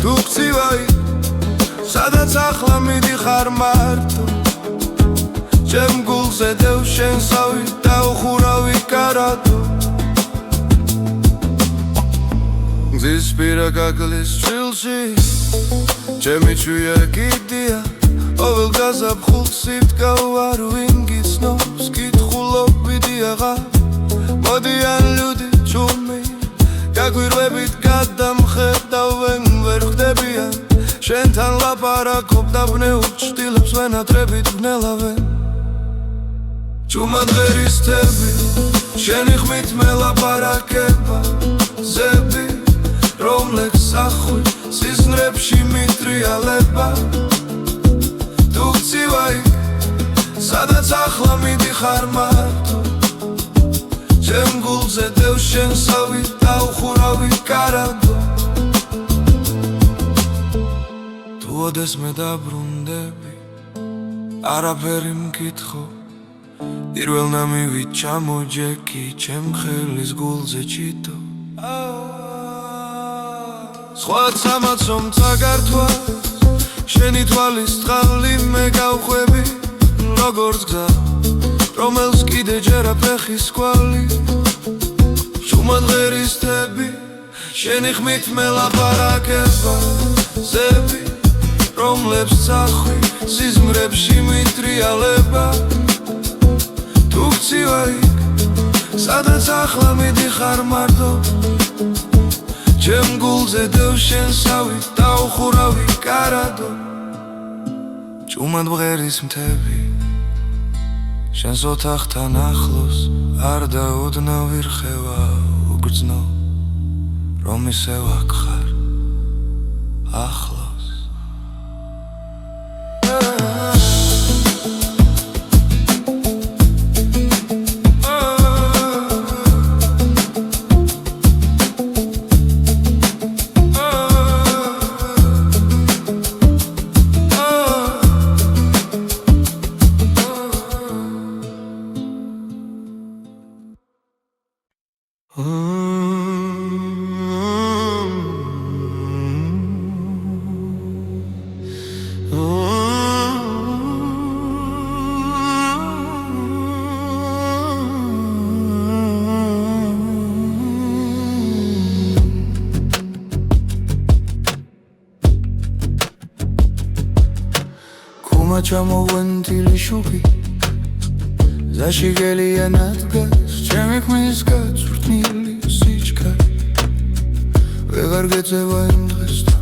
C: თუ გწივაი სადაც ახლა მიდიხარ მარტო ჩემ გულზე დევ შენსავი დაუხურავი კარადო გზის პირა გაგლის ჩილში ჩემი ჩვია კიდია ყოველ გაზაფხულს სიტკავ არ ვინ გიცნობს კითხულობიდი აღარ მოდიან ლუდი ჭუმი გაგვირვებით გადამხედავენ ვერ ხდებიან შენთან ლაპარაკობ და ბნეულ ჩtildeებს ვენატრებით ვნელავენ ჭუმად ღერის თები შენი ხმით მელაპარაკება ზები რომლექს ახვი სიზმრებში მიტრიალება თუ გწივაი სადაც ახლა მიდიხარ მარტო ჩემ გულზე დევ შენსავი დაუხურავი კარადო თუ ოდეს მე დაბრუნდები არაფერი მკითხო პირველ ნამივით ჩამოჯექი ჩემ ხელის გულზე ჩიტო სხვა სამაცომ წაგართვას შენი თვალის წყალი მე გავხვევი როგორც გზა რომელს კიდე ჯერა ფეხის კვალი ჭუმად ღერის თები შენი ხმით მელაპარაკება ზები რომლებს წახვი სიზმრებში მიტრიალება თუ გწივაი სადაც ახლა მიდიხარ მარტო ჩემ გულზე დევ შენსავი დაუხურავი კარადო ჭუმად მღერის მთები შენს ოთახთან ახლოს არ დაუდნავ ვირხევა უგრძნო
B: რომ ისე ვაკხარ ახლოს ჩამოვენთილი შუქი ზაში გელიანად გას ჩემი ქმნის გაწვრთნილი სიჩქარე ვეღარ გეწევა იმ დღესთან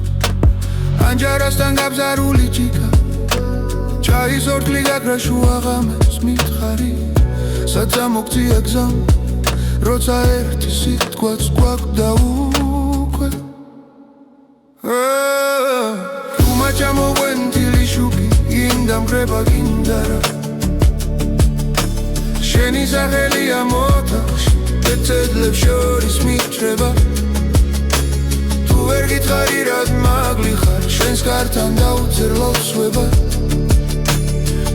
B: ანჯარასთან გაბზარული ჭიქა ჩაის ორთლი გაქრა შუა ღამეს მითხარი საცა მოგწია გზამ როცა ერთი სიტყვაც გვაქვს უკვე ჩამოვენთილი შუქი ინდამგრება გინდარა შენი სახელია მოთახში ბეწედლებს შორის მიჭრება თუ ვერ გითხარი რად მაგლი ხარ შენს კართან დავწერ ლოცვება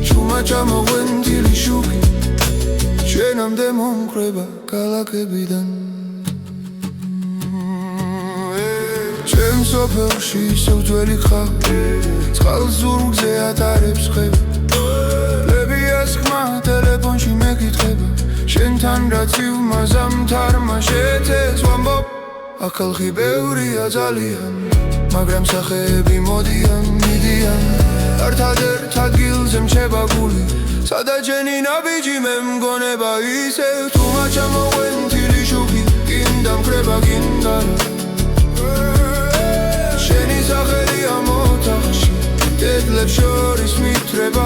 B: ჩუმა ჩამოვენთილი შუქი შენამდე მომხრება ქალაქებიდან ჩემს სოფელში ისევ ძველი ხარ წყალს ზურგზე ატარებს ხება ლებიას ხმა ტელეფონში მეკითხება შენთან რაც ივმაზამთარმა შეცეს ვამბობ ახალხი ბევრია ძალიან მაგრამ სახეები მოდიან მიდიან ერთადერთ ადგილზე მჩება გული სადა ჯენი ნაბიჯი მე მგონება ისევ თუმა ჩამოვენთილი შუქი გინდამგრება გინდარა შენი სახელია მოთახში დედლებს შორის მიტრება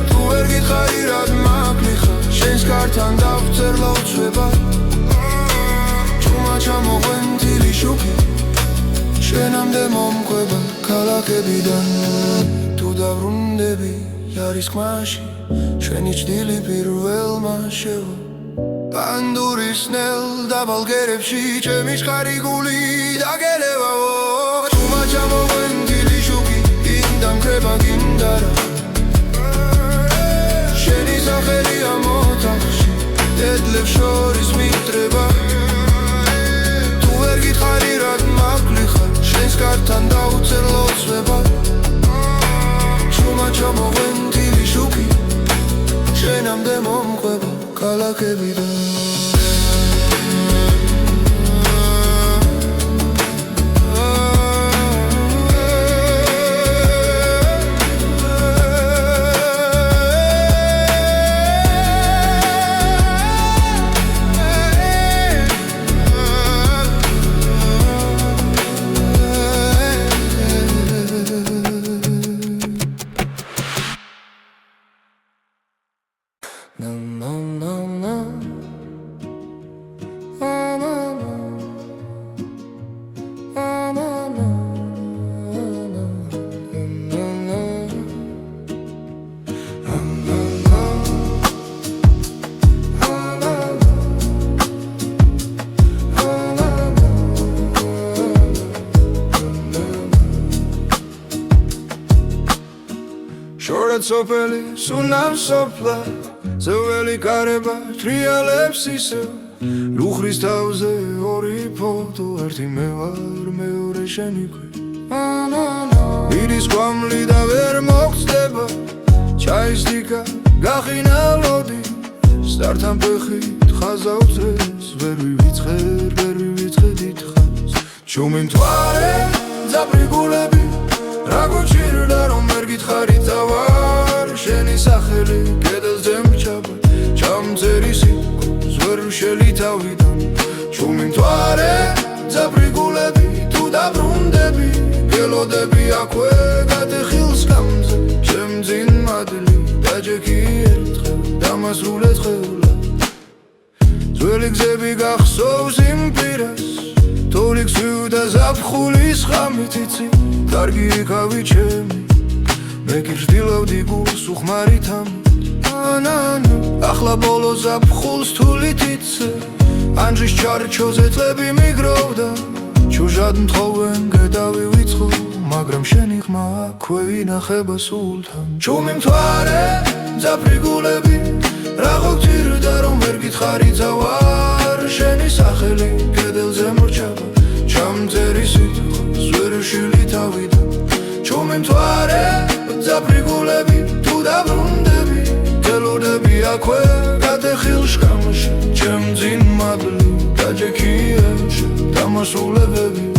B: თუ ვერ გითხარი რად მაგლი ხარ შენს კართან დავწერ ლოცვება ჩუმა ჩამოვენთილი შუქი შენამდე მომყვება ქალაქებიდან თუ დავრუნდები არის ხმაში შენი ჭდილი პირველმა შევა პანდურის ნელ დაბალგერებში ჩემი შხარი გული დაგელევაო ჩუმა ჩამოვენთილი შუქი გინდამგრება გინდარა შენი სახელია მოთახში დედლებს შორის მიტრება თუ ვერ გითხარი რად მაგლი ხარ შენს კართან დავწერ ლოცვება ჩუმა ჩამოვენთილი შუქი შენამდე მომყვება ქალაქებიდან სოფელი სუნამ სოფლა ზეველი კარება ტრიალებს ისევ ლუხრის თავზე ორი ფოტო ერთი მე ვარ მეორე შენი ქვე ირის კვამლი და ვერ მოგწდება ჩაის დიკა გახინა ლოდი სტართან ფეხით ხაზავწეს ვერ ვივიწყე დიდხანს ჩუმი მთვარე ძაბრი გულები რა გუჩირდა რომ ვერ გითხარი თავარ შენი სახელი კედელზე მჩაბა ჩამწერი სიტყვას ვერ ვშელი თავიდან ჩუმი მთვარე ძაბრი გულები თუ დაბრუნდები გელოდები აქვე გადეხილს გამზე შემძინ მადლი დაჯექი ერთხელ დამასრულეთ ხელა ძველი გზები გახსოვს იმ პირას გსვივ და ზაფხულის ღამით იცი კარგი იქავი ჩემი მე კი ვждილავდი გულს უხმარით ახლა ბოლო ზაფხულს თულით იცე ანჯის ჩარჩოზე წლები მიგროვდა ჩუჟად მთხოვენ გედავი ვიწყო მაგრამ შენი ხმა აქვე ვინახება სულთან ჩუმი მთვარე მძაფრი გულები რაღო გძირდა რომ ვერ გითხარი ძავარ შენი სახელი კედელზე მორჩება ჩამწერი სიტყვას ვერ ვშლი თავიდან ჩუმი მთვარე მძაფრი გულები თუ დაბრუნდები გელოდები აქვე გადახილ შკამაში ჩემ ძინ მადლი დაჯექიებში დამასულებები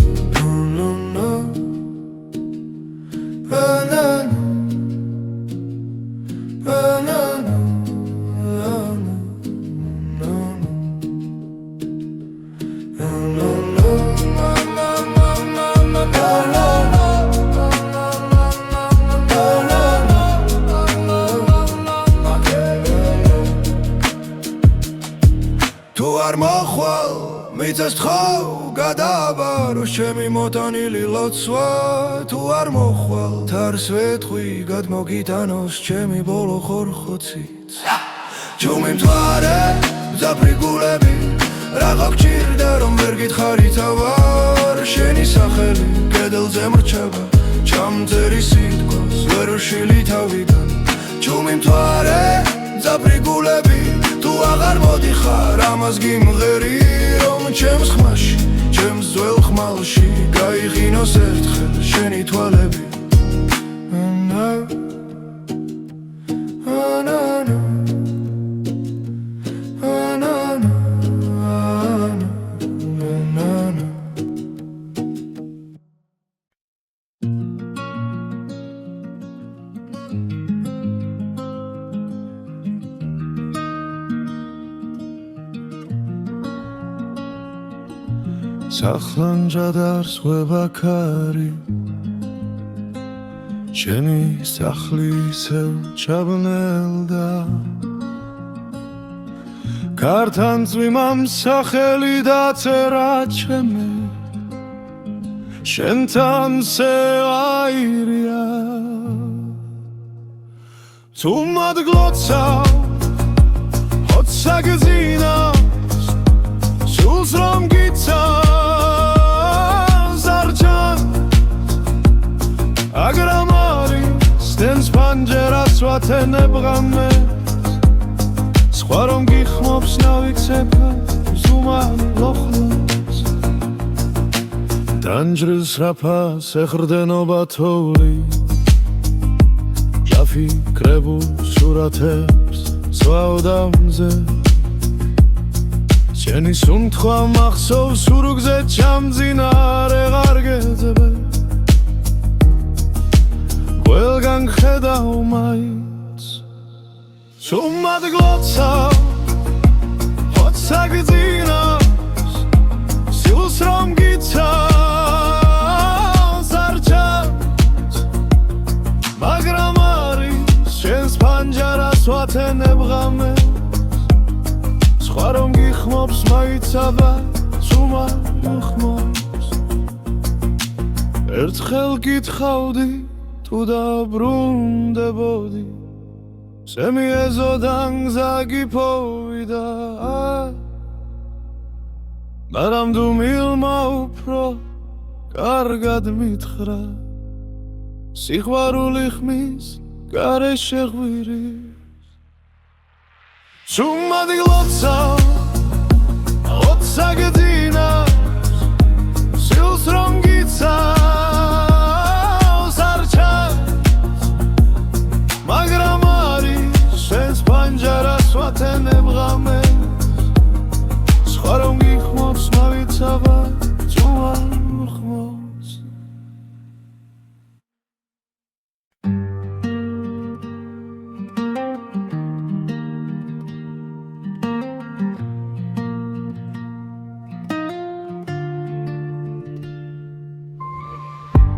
B: თუ არ მოხვალ მიწას თხავ გადააბარო ჩემი მოტანილი ლოცვა თუ არ მოხვალ თარს ვეთხვი გადმოგიტანოს ჩემი ბოლო ხორხოციც ჩუმი მთვარე მძაფრი გულები რაღა გჭირდა რომ ვერ გითხარი თავარ შენი სახელი კედელზე მრჩება ჩამწერი სიტყვას ვერ ვშლი თავიდან ჩუმი მთვარე მძაფრი გულები თუ აღარ მოდიხარ ამას გიმღერი რომ ჩემს ხმაში ჩემს ძველ ხმალში გაიღინოს ერთხელ შენი თვალები სახლანჯად არსვება ქარი შენი სახლი ისევ ჩაბნელდა ქართან წვიმამ სახელი დაწერა ჩემი შენთან სევაირია თუ მადგლოცავ ჰოცა გძინავს სულს რომ გიცავ სტენს პანჯერას ვათენებ ღამეს სხვა რომ გიხმობს ნავიქცებ ზუმან ლოხლებს დანჯრის რაფას ეხრდენობა თოვლი ჯაფიქრებულ სურათებს სვავდამზე შენი სუნთქვა მახსოვს სურგზე ჩამძინარე ღარგეძებ ყველგან ხედავ მაინც თუ მადგლოცავ ჰოცა გძინავს სულს რომ გიცავს არ ჩანს მაგრამ არის შენს პანჯარას ვათენებ ღამეს სხვა რომ გიხმობს მაინც აბა სუმარ მოხმობს ერთხელ გითხავდი თუ დაბრუნდებოდი სემიეზოდან გზა გიფოვიდა მაგრამ დუმილმა უფრო კარგად მითხრა სიყვარული ხმის გარეშე ღვირის თუ მადგლოცავ ჰოცა გძინავს სულს რომ გიცავს მაგრამ არის შენს პანჯარას ვათენებ ღამეს სხვა რომ გიხმობს მავიცავ თუ არ მოხმობს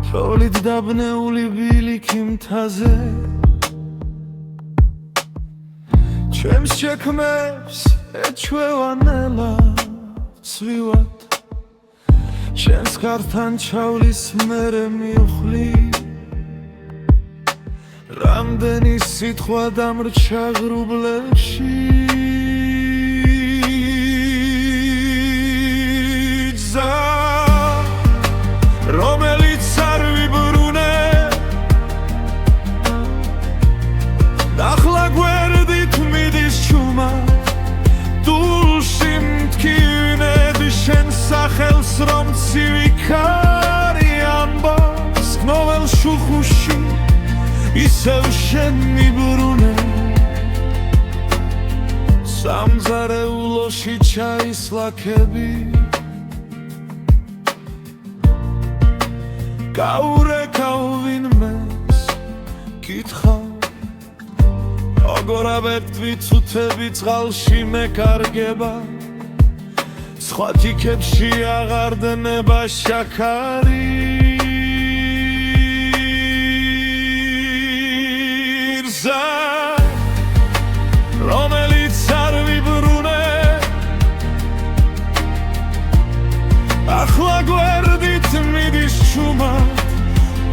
B: თოვლით დაბნეული ბილიქი მთაზე ჩემს შექმებს ეჩვევა ნელა სვივად შენს ხართან ჩავლის მერე მივხვლი რამდენი სიტყვა დამრჩა ღრუბლებში გზა რომელიც არ ვიბრუნე ახლა გვერდით მიდის ჩუმა დულში მткиვნედი შენ სახელს რომ ცივი ამბობს გნოველ შუხუში ისევ შენ მიბრუნე სამზარეულოში ჩაისლა ქები გაურეკავ ვინმეს კითხავ როგორ ავერტვით წუთები წყალში მეკარგება სხვა თიქებში აღარ დნება შაქარი გზა რომელიც არ ვიბრუნე ახლა გვერდით მიდის ჩუმა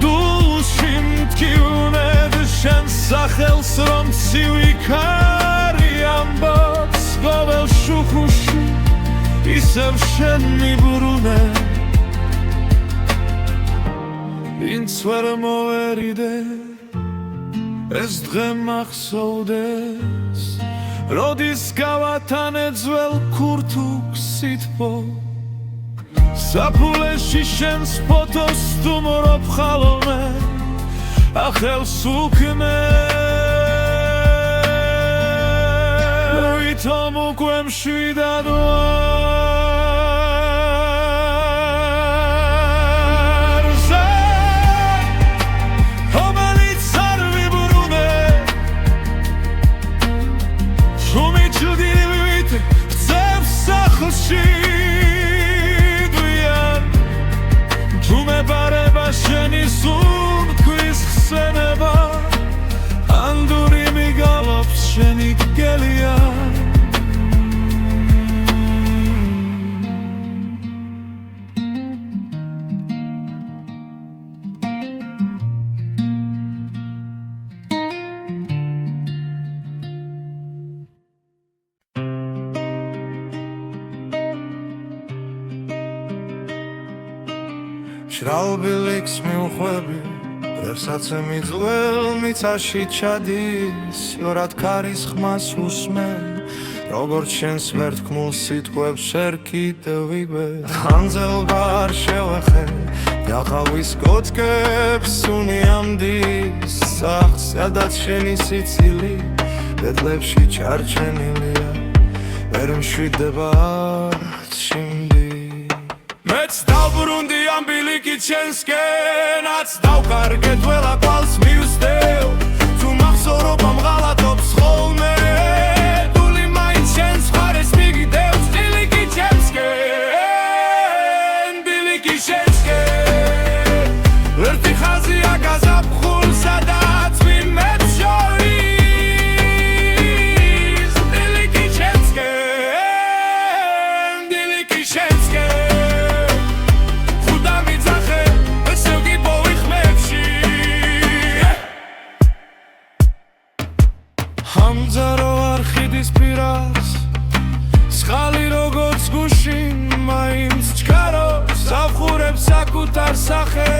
B: დულში მткиვნედ შენ სახელს რომ ცივი ქარი ამბობს გოველ შუხუში ისევ შენ მიბრუნე ვინც ვერ მოვერიდე ეს დღე მახსოვდეს როდის გავათანე ძველ ქურთუქს სითბო საფულეში შენს ფოტოს სტუმრობ ხალომე ახელს უქნე ვითომ უკვე მშვიდად ვარ გზა რომელიც არ ვიბრუნე შუმი ჭდილივით ვწევს სახლში ჯუმებარება შენი სუნთქვის ხსენება ანდური მიგალობს შენი გელია შრალბილიქს მივხვები რერსაცემი ძველ მიწაში ჩადის იორად ქარის ხმას უსმენ როგორც შენს ვერთქმულ სიტყვებს შენ კიდევ ვიგებ ანძელბა არ შევეხე იახავის კოწკებს უნიამდის სახს სადაც შენი სიცილი ბედლებში ჩარჩენილია ვერ მშვიდება არც შიმდი მეც დავბრუნდი ამ ბილიკით შენსკენაც დავკარგე ძველა კვალს მივსდევ თუ მახსოვრობ ამ ღალატობს ხოლმე დული მაინც შენს მხარეს მიგდევს ბილიკით შენსკენ ბილიკით შენსკენ ერთი ხაზია გაზაფხულ სადაც ვინმეც შორის ბილიკით შენსკენ ბილიკით შენსკენ ამძარო არხიდის პირას სხალი როგორც გუშინ მაინც ჩქარობს ავხურებს საკუთარ სახეს